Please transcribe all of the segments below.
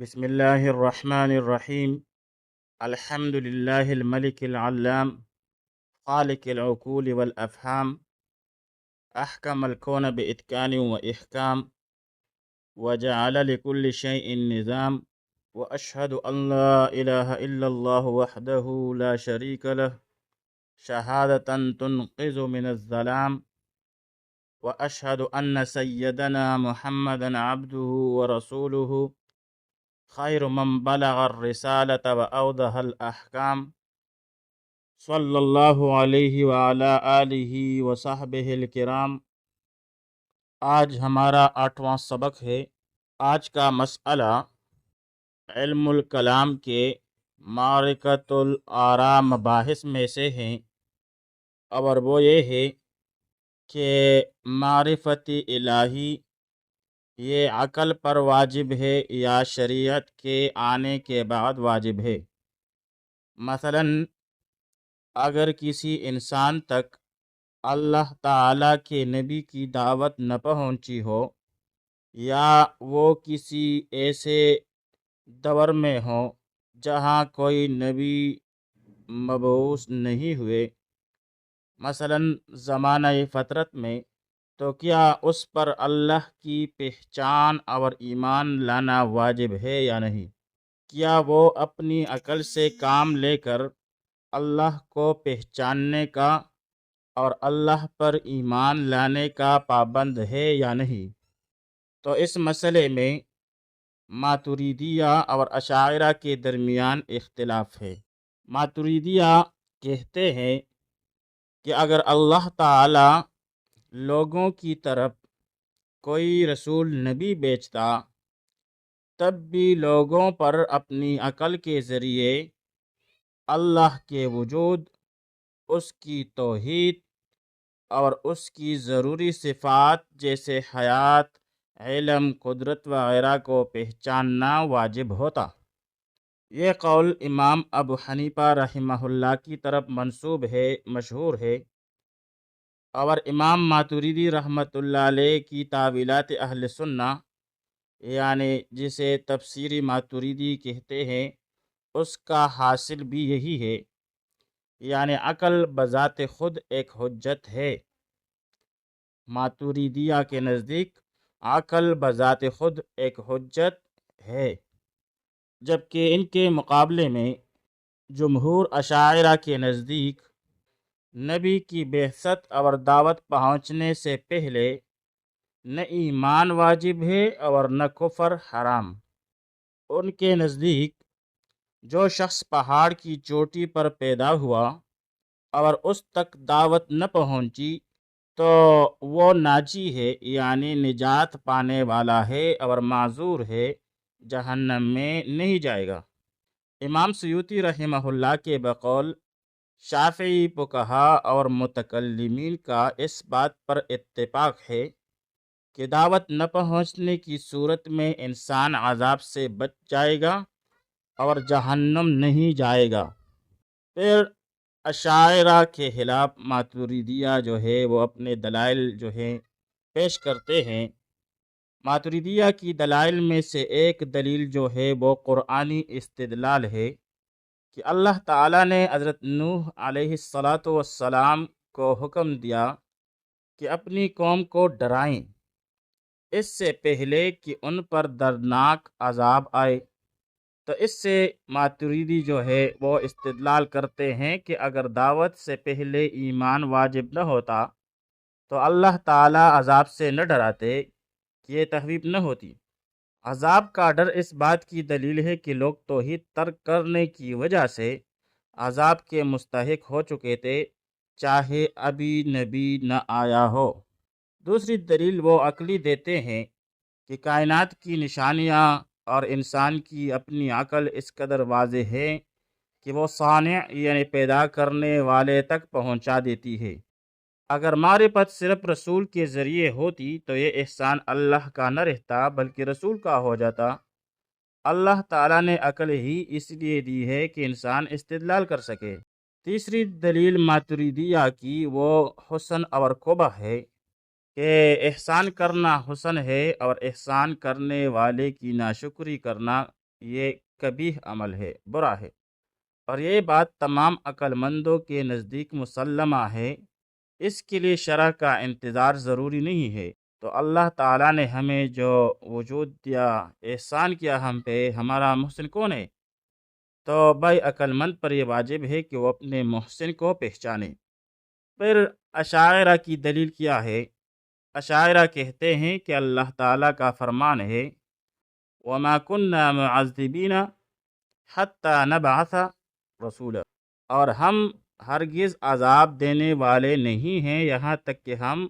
بسم الله الرحمن الرحيم. الحمد لله الملك العلام خالق العقول والأفهام، أحكم الكون بإتقان وإحكام، وجعل لكل شيء نظام. وأشهد أن لا إله إلا الله وحده لا شريك له، شهادة تنقذ من الظلام. وأشهد أن سيدنا محمدا عبده ورسوله، خير من بلغ الرسالة وأوضح الأحكام، صلی اللہ علیہ وعلی آلہ وصحبہ الکرام۔ آج ہمارا 8واں سبق ہے۔ آج کا مسئلہ علم الکلام کے معرکۃ الآراء مباحث میں سے ہیں، اور وہ یہ ہے کہ معرفت الہی یہ عقل پر واجب ہے یا شریعت کے آنے کے بعد واجب ہے۔ مثلاً اگر کسی انسان تک اللہ تعالیٰ کے نبی کی دعوت نہ پہنچی ہو، یا وہ کسی ایسے دور میں ہو جہاں کوئی نبی مبعوث نہیں ہوئے، مثلاً زمانہ فطرت میں، تو کیا اس پر اللہ کی پہچان اور ایمان لانا واجب ہے یا نہیں؟ کیا وہ اپنی عقل سے کام لے کر اللہ کو پہچاننے کا اور اللہ پر ایمان لانے کا پابند ہے یا نہیں؟ تو اس مسئلے میں ماتریدیہ اور اشاعرہ کے درمیان اختلاف ہے۔ ماتریدیہ کہتے ہیں کہ اگر اللہ تعالی لوگوں کی طرف کوئی رسول نبی بھیجتا، تب بھی لوگوں پر اپنی عقل کے ذریعے اللہ کے وجود، اس کی توحید اور اس کی ضروری صفات جیسے حیات، علم، قدرت وغیرہ کو پہچاننا واجب ہوتا۔ یہ قول امام ابو حنیفہ رحمہ اللہ کی طرف منسوب ہے، مشہور ہے، اور امام ماتریدی رحمۃ اللہ علیہ کی تاویلات اہل سنہ، یعنی جسے تفسیری ماتریدی کہتے ہیں، اس کا حاصل بھی یہی ہے، یعنی عقل بذات خود ایک حجت ہے۔ ماتریدیہ کے نزدیک عقل بذات خود ایک حجت ہے، جبکہ ان کے مقابلے میں جمہور اشاعرہ کے نزدیک نبی کی بعثت اور دعوت پہنچنے سے پہلے نہ ایمان واجب ہے اور نہ کفر حرام۔ ان کے نزدیک جو شخص پہاڑ کی چوٹی پر پیدا ہوا اور اس تک دعوت نہ پہنچی تو وہ ناجی ہے، یعنی نجات پانے والا ہے اور معذور ہے، جہنم میں نہیں جائے گا۔ امام سیوطی رحمہ اللہ کے بقول شافعی فقہا اور متکلمین کا اس بات پر اتفاق ہے کہ دعوت نہ پہنچنے کی صورت میں انسان عذاب سے بچ جائے گا اور جہنم نہیں جائے گا۔ پھر اشاعرہ کے خلاف ماتریدیہ جو ہے وہ اپنے دلائل جو ہیں پیش کرتے ہیں۔ ماتریدیہ کی دلائل میں سے ایک دلیل جو ہے وہ قرآنی استدلال ہے کہ اللہ تعالیٰ نے حضرت نوح علیہ السلام کو حکم دیا کہ اپنی قوم کو ڈرائیں اس سے پہلے کہ ان پر دردناک عذاب آئے۔ تو اس سے ماتریدی جو ہے وہ استدلال کرتے ہیں کہ اگر دعوت سے پہلے ایمان واجب نہ ہوتا تو اللہ تعالیٰ عذاب سے نہ ڈراتے کہ یہ تخویف نہ ہوتی۔ عذاب کا ڈر اس بات کی دلیل ہے کہ لوگ توحید ترک کرنے کی وجہ سے عذاب کے مستحق ہو چکے تھے، چاہے ابھی نبی نہ آیا ہو۔ دوسری دلیل وہ عقلی دیتے ہیں کہ کائنات کی نشانیاں اور انسان کی اپنی عقل اس قدر واضح ہے کہ وہ صانع یعنی پیدا کرنے والے تک پہنچا دیتی ہے۔ اگر معرفت صرف رسول کے ذریعے ہوتی تو یہ احسان اللہ کا نہ رہتا بلکہ رسول کا ہو جاتا۔ اللہ تعالیٰ نے عقل ہی اس لیے دی ہے کہ انسان استدلال کر سکے۔ تیسری دلیل ماتریدیہ کی وہ حسن اور قبح ہے کہ احسان کرنا حسن ہے اور احسان کرنے والے کی ناشکری کرنا یہ کبیح عمل ہے، برا ہے، اور یہ بات تمام عقل مندوں کے نزدیک مسلمہ ہے۔ اس کے لیے شرع کا انتظار ضروری نہیں ہے۔ تو اللہ تعالیٰ نے ہمیں جو وجود دیا، احسان کیا ہم پہ، ہمارا محسن کون ہے؟ تو بھائی عقل مند پر یہ واجب ہے کہ وہ اپنے محسن کو پہچانے۔ پھر اشاعرہ کی دلیل کیا ہے؟ اشاعرہ کہتے ہیں کہ اللہ تعالیٰ کا فرمان ہے وَمَا كُنَّا مُعَذِّبِينَ حَتَّى نَبْعَثَ رَسُولًا، اور ہم ہرگز عذاب دینے والے نہیں ہیں یہاں تک کہ ہم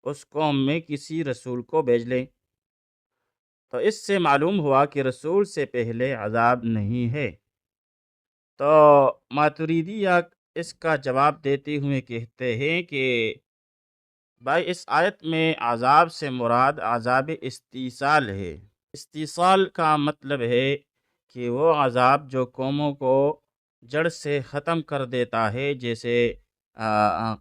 اس قوم میں کسی رسول کو بھیج لیں۔ تو اس سے معلوم ہوا کہ رسول سے پہلے عذاب نہیں ہے۔ تو ماتریدیہ اس کا جواب دیتے ہوئے کہتے ہیں کہ بھائی اس آیت میں عذاب سے مراد عذاب استیصال ہے۔ استیصال کا مطلب ہے کہ وہ عذاب جو قوموں کو جڑ سے ختم کر دیتا ہے، جیسے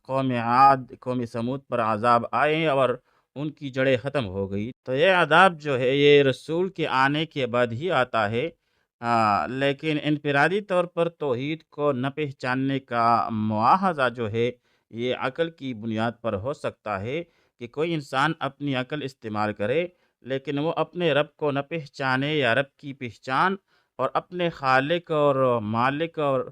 قوم عاد، قوم سمود پر عذاب آئے اور ان کی جڑیں ختم ہو گئی۔ تو یہ عذاب جو ہے یہ رسول کے آنے کے بعد ہی آتا ہے، لیکن انفرادی طور پر توحید کو نہ پہچاننے کا مواخذہ جو ہے یہ عقل کی بنیاد پر ہو سکتا ہے کہ کوئی انسان اپنی عقل استعمال کرے لیکن وہ اپنے رب کو نہ پہچانے یا رب کی پہچان اور اپنے خالق اور مالک اور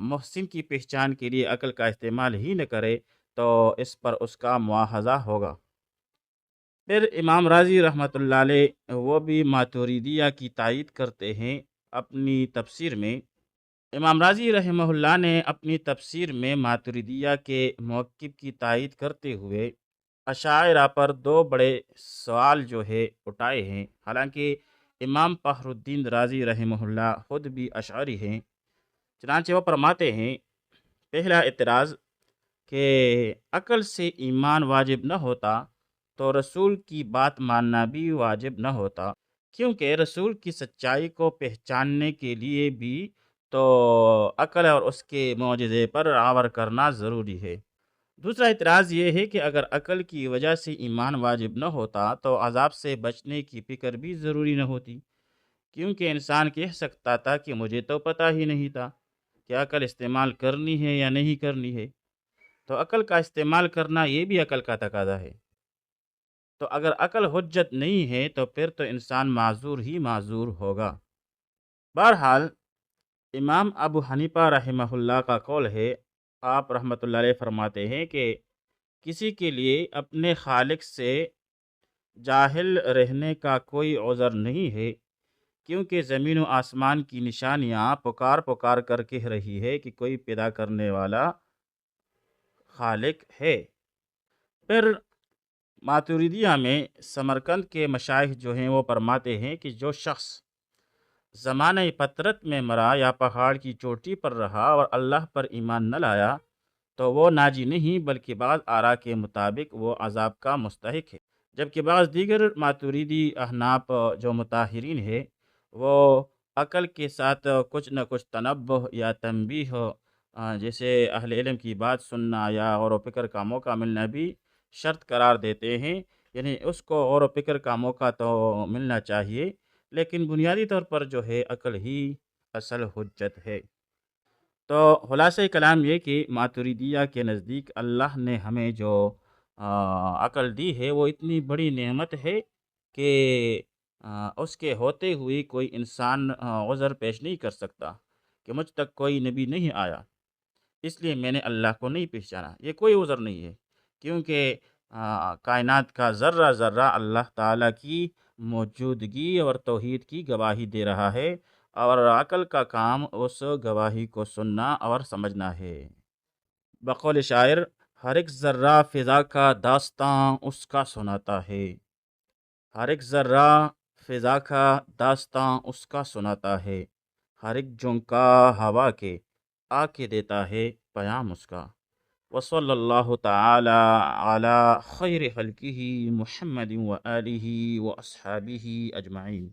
محسن کی پہچان کے لیے عقل کا استعمال ہی نہ کرے، تو اس پر اس کا مواخذہ ہوگا۔ پھر امام راضی رحمۃ اللہ علیہ وہ بھی ماتریدیہ کی تائید کرتے ہیں اپنی تفسیر میں۔ امام راضی رحمہ اللہ نے اپنی تفسیر میں ماتریدیہ کے موقف کی تائید کرتے ہوئے اشاعرہ پر دو بڑے سوال جو ہے اٹھائے ہیں۔ حالانکہ امام فخر الدین رازی رحمہ اللہ خود بھی اشعری ہیں، چنانچہ وہ فرماتے ہیں پہلا اعتراض کہ عقل سے ایمان واجب نہ ہوتا تو رسول کی بات ماننا بھی واجب نہ ہوتا، کیونکہ رسول کی سچائی کو پہچاننے کے لیے بھی تو عقل اور اس کے معجزے پر عمل کرنا ضروری ہے۔ دوسرا اعتراض یہ ہے کہ اگر عقل کی وجہ سے ایمان واجب نہ ہوتا تو عذاب سے بچنے کی فکر بھی ضروری نہ ہوتی، کیونکہ انسان کہہ سکتا تھا کہ مجھے تو پتہ ہی نہیں تھا کہ عقل استعمال کرنی ہے یا نہیں کرنی ہے۔ تو عقل کا استعمال کرنا یہ بھی عقل کا تقاضا ہے۔ تو اگر عقل حجت نہیں ہے تو پھر تو انسان معذور ہی معذور ہوگا۔ بہرحال امام ابو حنیفہ رحمہ اللہ کا قول ہے، آپ رحمۃ اللہ علیہ فرماتے ہیں کہ کسی کے لیے اپنے خالق سے جاہل رہنے کا کوئی عذر نہیں ہے، کیونکہ زمین و آسمان کی نشانیاں پکار پکار کر کہہ رہی ہے کہ کوئی پیدا کرنے والا خالق ہے۔ پھر ماتریدیہ میں سمرقند کے مشائخ جو ہیں وہ فرماتے ہیں کہ جو شخص زمانہ فطرت میں مرا یا پہاڑ کی چوٹی پر رہا اور اللہ پر ایمان نہ لایا تو وہ ناجی نہیں، بلکہ بعض آراء کے مطابق وہ عذاب کا مستحق ہے، جبکہ بعض دیگر ماتریدی احناف جو مطہرین ہے وہ عقل کے ساتھ کچھ نہ کچھ تنبہ یا تنبیہ، جیسے اہل علم کی بات سننا یا غور و فکر کا موقع ملنا بھی شرط قرار دیتے ہیں، یعنی اس کو غور و فکر کا موقع تو ملنا چاہیے، لیکن بنیادی طور پر جو ہے عقل ہی اصل حجت ہے۔ تو خلاصہ کلام یہ کہ ماتریدیہ کے نزدیک اللہ نے ہمیں جو عقل دی ہے وہ اتنی بڑی نعمت ہے کہ اس کے ہوتے ہوئے کوئی انسان عذر پیش نہیں کر سکتا کہ مجھ تک کوئی نبی نہیں آیا، اس لیے میں نے اللہ کو نہیں پہچانا۔ یہ کوئی عذر نہیں ہے، کیونکہ کائنات کا ذرہ ذرہ اللہ تعالیٰ کی موجودگی اور توحید کی گواہی دے رہا ہے، اور عقل کا کام اس گواہی کو سننا اور سمجھنا ہے۔ بقول شاعر، ہر ایک ذرہ فضا کا داستاں اس کا سناتا ہے، ہر ایک ذرہ فضا کا داستاں اس کا سناتا ہے، ہر ایک جھونکا ہوا کے آ کے دیتا ہے پیام اس کا۔ وصلی اللہ تعالی علی خیر خلقہ محمد و آلہ و اصحابہ اجمعین۔